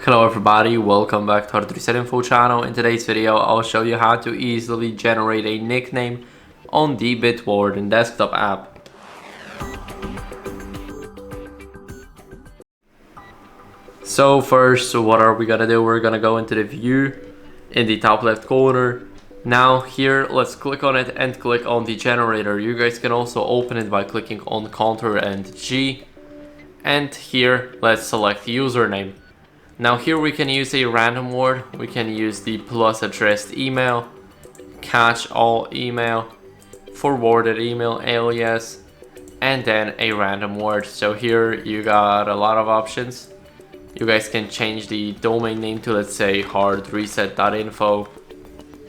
Hello everybody, welcome back to our Reset Info channel. In today's video, I'll show you how to easily generate a nickname on the Bitwarden Desktop App. So first, what are we gonna do? We're gonna go into the view in the top left corner. Now here, let's click on it and click on the generator. You guys can also open it by clicking on Ctrl and G. And here, let's select username. Now here we can use a random word, we can use the plus addressed email, catch all email, forwarded email alias, and then a random word. So here you got a lot of options. You guys can change the domain name to, let's say, hardreset.info.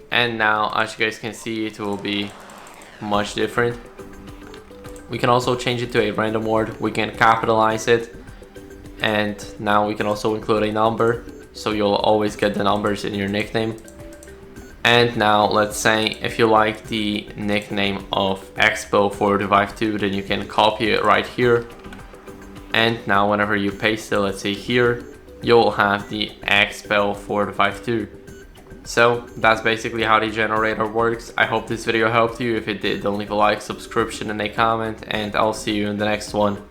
And now, as you guys can see, it will be much different. We can also change it to a random word, we can capitalize it. And now we can also include a number, so you'll always get the numbers in your nickname. And now let's say if you like the nickname of Expo452, then you can copy it right here. And now whenever you paste it, let's say here, you'll have the Expo452. So that's basically how the generator works. I hope this video helped you. If it did, don't leave a like, subscription, and a comment, and I'll see you in the next one.